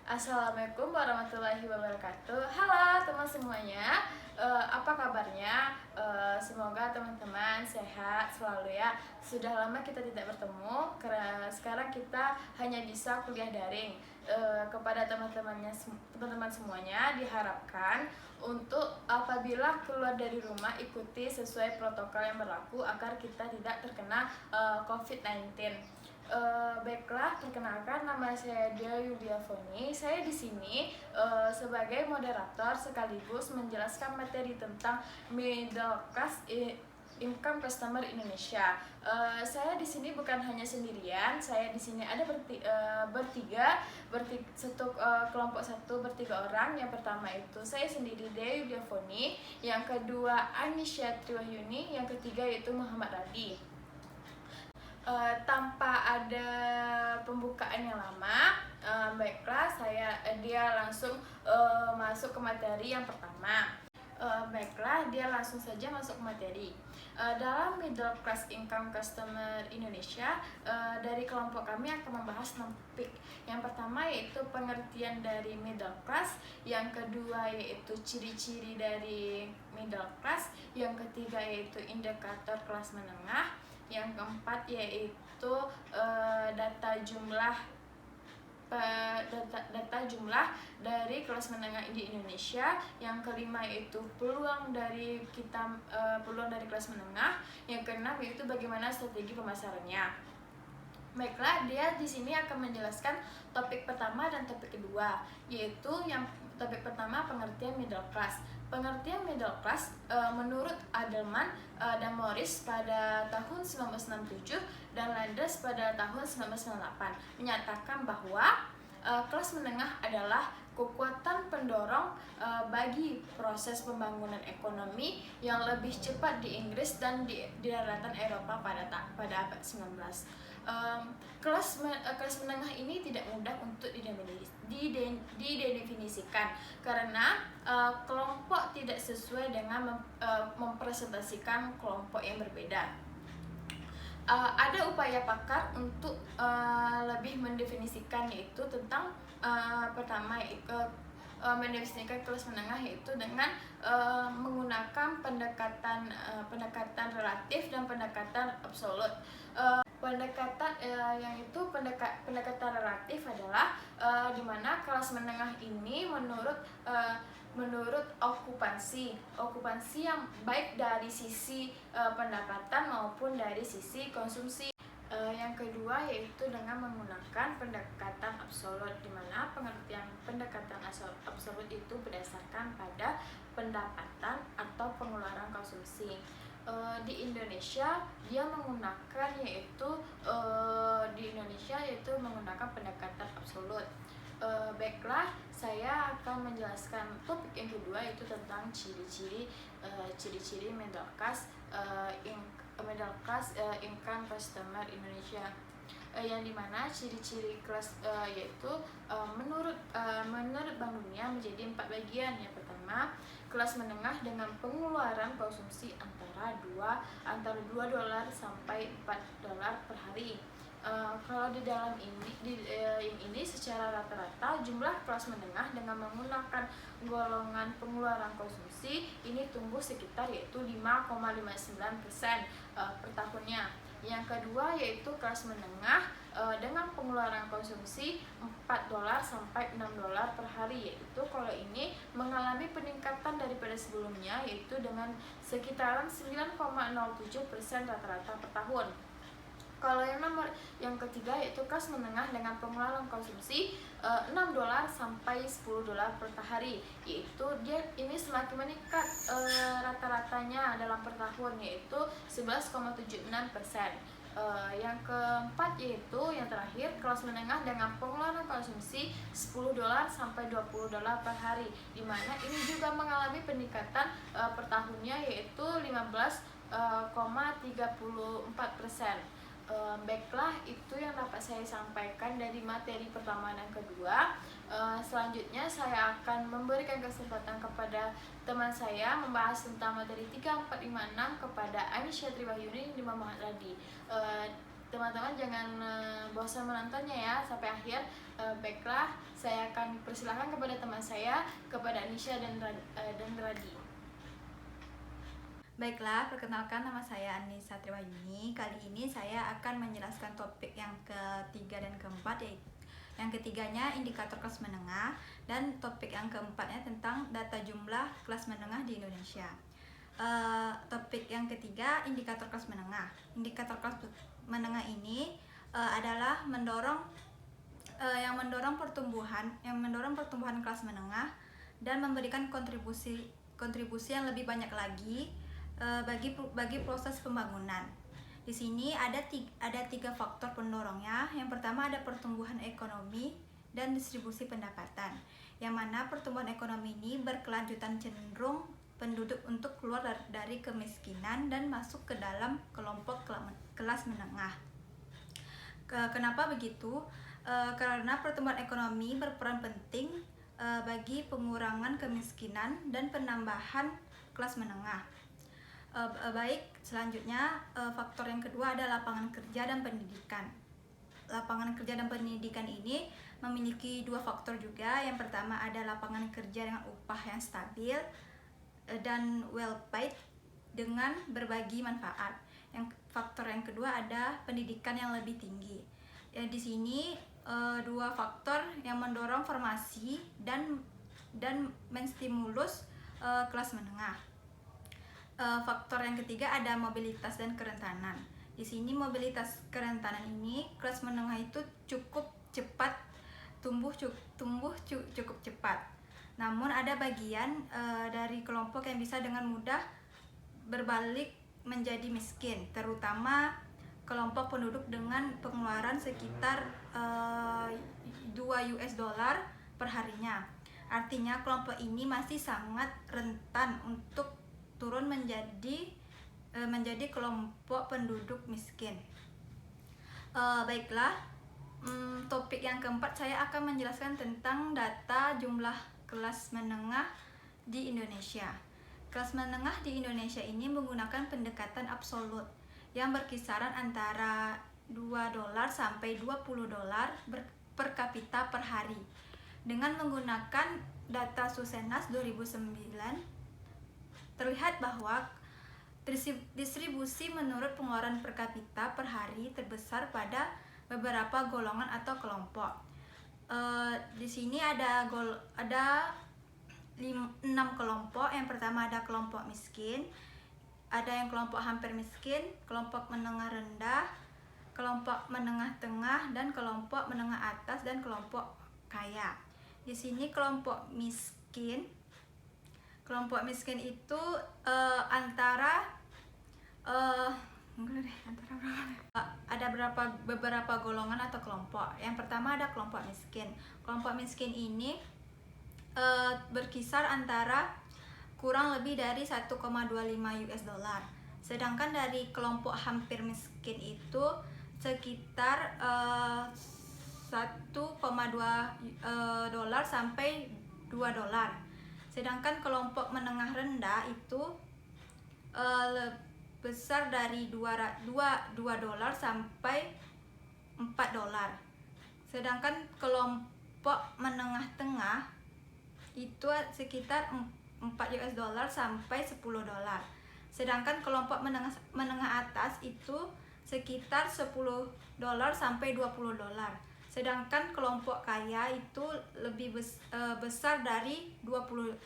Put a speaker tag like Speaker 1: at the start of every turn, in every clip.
Speaker 1: Assalamualaikum warahmatullahi wabarakatuh. Halo teman semuanya, apa kabarnya? Semoga teman-teman sehat selalu ya. Sudah lama kita tidak bertemu, karena sekarang kita hanya bisa kuliah daring. Kepada teman-teman semuanya diharapkan untuk apabila keluar dari rumah ikuti sesuai protokol yang berlaku agar kita tidak terkena COVID-19. Baiklah, perkenalkan nama saya Dia Yulia Foni. Saya di sini sebagai moderator sekaligus menjelaskan materi tentang middle class income customer Indonesia. Saya di sini bukan hanya sendirian. Saya di sini ada kelompok satu bertiga orang. Yang pertama itu saya sendiri Dia Yulia Foni. Yang kedua Anisha Triwahyuni. Yang ketiga yaitu Muhammad Radi. Tanpa ada pembukaan yang lama, baiklah dia langsung masuk ke materi yang pertama. Baiklah, dia langsung saja masuk ke materi. Dalam middle class income customer Indonesia, dari kelompok kami akan membahas 6 topik. Yang pertama yaitu pengertian dari middle class, yang kedua yaitu ciri-ciri dari middle class, yang ketiga yaitu indikator kelas menengah, yang keempat yaitu data jumlah dari kelas menengah di Indonesia. Yang kelima yaitu peluang dari kelas menengah. Yang keenam yaitu bagaimana strategi pemasarannya. Baiklah, dia di sini akan menjelaskan topik pertama dan topik kedua, yaitu yang topik pertama pengertian middle class. Pengertian middle class menurut Adelman dan Morris pada tahun 1967 dan Landers pada tahun 1998 menyatakan bahwa kelas menengah adalah kekuatan pendorong bagi proses pembangunan ekonomi yang lebih cepat di Inggris dan di daratan Eropa pada abad 19. Kelas menengah ini tidak mudah untuk didefinisikan karena kelompok tidak sesuai dengan mempresentasikan kelompok yang berbeda. Ada upaya pakar untuk lebih mendefinisikan, yaitu tentang pertama mendefinisikan kelas menengah yaitu dengan menggunakan pendekatan relatif dan pendekatan absolut. Pendekatan relatif adalah di mana kelas menengah ini menurut okupansi yang baik dari sisi pendapatan maupun dari sisi konsumsi. Yang kedua yaitu dengan menggunakan pendekatan absolut, di mana pengertian pendekatan absolut itu berdasarkan pada pendapatan atau pengeluaran konsumsi. Di Indonesia dia menggunakan yaitu menggunakan pendekatan absolut. Baiklah, saya akan menjelaskan topik yang kedua, yaitu tentang ciri-ciri middle class income customer Indonesia, yang dimana ciri-ciri kelas yaitu menurut Bank Dunia menjadi 4 bagian. Yang pertama, kelas menengah dengan pengeluaran konsumsi antara $2 sampai $4 per hari. Kalau di dalam ini secara rata-rata jumlah kelas menengah dengan menggunakan golongan pengeluaran konsumsi ini tumbuh sekitar yaitu 5,59% per tahunnya. Yang kedua yaitu kelas menengah dengan pengeluaran konsumsi $4 sampai $6 per hari, yaitu kalau ini mengalami peningkatan daripada sebelumnya, yaitu dengan sekitaran 9,07% rata-rata per tahun. Kalau yang ketiga yaitu kelas menengah dengan pengeluaran konsumsi $6 sampai $10 per hari, yaitu ini semakin meningkat rata-ratanya dalam per tahun, yaitu 11,76%. Yang keempat yaitu yang terakhir kelas menengah dengan pengeluaran konsumsi $10 sampai $20 per hari, di mana ini juga mengalami peningkatan per tahunnya yaitu 15,34%. Baiklah, itu yang dapat saya sampaikan dari materi pertama dan kedua. Selanjutnya saya akan memberikan kesempatan kepada teman saya membahas tentang materi 3, 4, 5, 6 kepada Anisha Triwahyuni dan Muhammad Radi. teman-teman jangan bosan menontonnya ya sampai akhir. Baiklah, saya akan persilahkan kepada teman saya, kepada Anisha dan Radi.
Speaker 2: Baiklah, perkenalkan nama saya Anissa Triwayuni. Kali ini saya akan menjelaskan topik yang ketiga dan keempat, yaitu yang ketiganya indikator kelas menengah, dan topik yang keempatnya tentang data jumlah kelas menengah di Indonesia. Topik yang ketiga, indikator kelas menengah. Indikator kelas menengah ini adalah yang mendorong pertumbuhan kelas menengah dan memberikan kontribusi yang lebih banyak lagi bagi proses pembangunan. Di sini ada tiga faktor pendorongnya. Yang pertama ada pertumbuhan ekonomi dan distribusi pendapatan, yang mana pertumbuhan ekonomi ini berkelanjutan cenderung penduduk untuk keluar dari kemiskinan dan masuk ke dalam kelompok kelas menengah. Kenapa begitu? Karena pertumbuhan ekonomi berperan penting bagi pengurangan kemiskinan dan penambahan kelas menengah. Baik, selanjutnya faktor yang kedua ada lapangan kerja dan pendidikan. Lapangan kerja dan pendidikan ini memiliki dua faktor juga. Yang pertama ada lapangan kerja dengan upah yang stabil dan well paid dengan berbagi manfaat. Faktor yang kedua ada pendidikan yang lebih tinggi. Di sini dua faktor yang mendorong formasi dan menstimulus kelas menengah. Faktor yang ketiga ada mobilitas dan kerentanan. Di sini mobilitas kerentanan ini kelas menengah itu cukup cepat tumbuh cukup cepat. Namun ada bagian dari kelompok yang bisa dengan mudah berbalik menjadi miskin, terutama kelompok penduduk dengan pengeluaran sekitar $2 per harinya. Artinya kelompok ini masih sangat rentan untuk turun menjadi kelompok penduduk miskin. Baiklah, topik yang keempat saya akan menjelaskan tentang data jumlah kelas menengah di Indonesia. Kelas menengah di Indonesia ini menggunakan pendekatan absolut yang berkisaran antara $2 sampai $20 per kapita per hari. Dengan menggunakan data Susenas 2009, terlihat bahwa distribusi menurut pengeluaran per kapita per hari terbesar pada beberapa golongan atau kelompok. Di sini ada 6 kelompok. Yang pertama ada kelompok miskin, ada yang kelompok hampir miskin, kelompok menengah rendah, kelompok menengah tengah, dan kelompok menengah atas, dan kelompok kaya. Di sini kelompok miskin itu antara ada beberapa golongan atau kelompok. Yang pertama ada kelompok miskin. Kelompok miskin ini berkisar antara kurang lebih dari $1,25. Sedangkan dari kelompok hampir miskin itu sekitar $1,2 sampai $2. Sedangkan kelompok menengah rendah itu besar dari $2 sampai $4. Sedangkan kelompok menengah tengah itu sekitar $4 sampai $10. Sedangkan kelompok menengah atas itu sekitar $10 sampai $20. Sedangkan kelompok kaya itu lebih besar dari $20.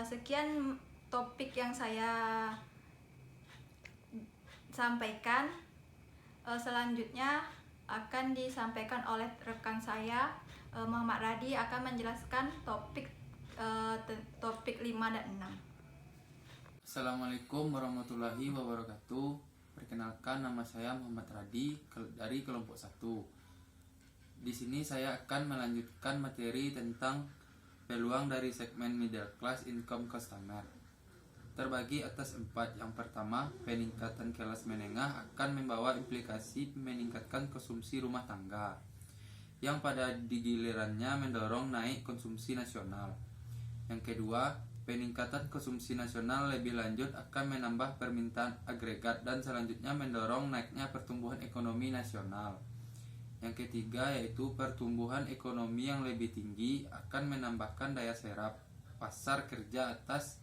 Speaker 2: Sekian topik yang saya sampaikan. Selanjutnya akan disampaikan oleh rekan saya, Muhammad Radi, akan menjelaskan topik 5 dan 6.
Speaker 3: Assalamualaikum warahmatullahi wabarakatuh. Perkenalkan, nama saya Muhammad Radi dari kelompok 1. Di sini saya akan melanjutkan materi tentang peluang dari segmen middle class income customer. Terbagi atas 4. Yang pertama, peningkatan kelas menengah akan membawa implikasi meningkatkan konsumsi rumah tangga, yang pada gilirannya mendorong naik konsumsi nasional. Yang kedua, Peningkatan konsumsi nasional lebih lanjut akan menambah permintaan agregat dan selanjutnya mendorong naiknya pertumbuhan ekonomi nasional. Yang ketiga yaitu pertumbuhan ekonomi yang lebih tinggi akan menambahkan daya serap pasar kerja atas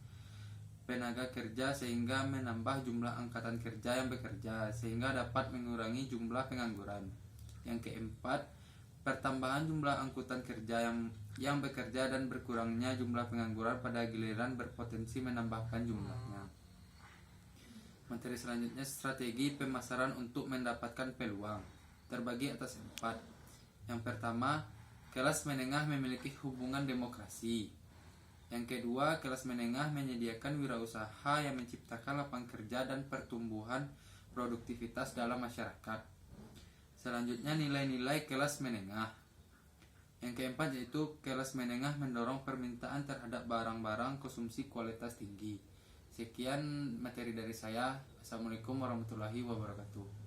Speaker 3: tenaga kerja sehingga menambah jumlah angkatan kerja yang bekerja sehingga dapat mengurangi jumlah pengangguran. Yang keempat, pertambahan jumlah angkutan kerja yang bekerja dan berkurangnya jumlah pengangguran pada giliran berpotensi menambahkan jumlahnya. Materi selanjutnya strategi pemasaran untuk mendapatkan peluang terbagi atas 4. Yang pertama, kelas menengah memiliki hubungan demokrasi. Yang kedua, kelas menengah menyediakan wirausaha yang menciptakan lapangan kerja dan pertumbuhan produktivitas dalam masyarakat. Selanjutnya nilai-nilai kelas menengah. Yang keempat yaitu kelas menengah mendorong permintaan terhadap barang-barang konsumsi kualitas tinggi. Sekian materi dari saya. Assalamualaikum warahmatullahi wabarakatuh.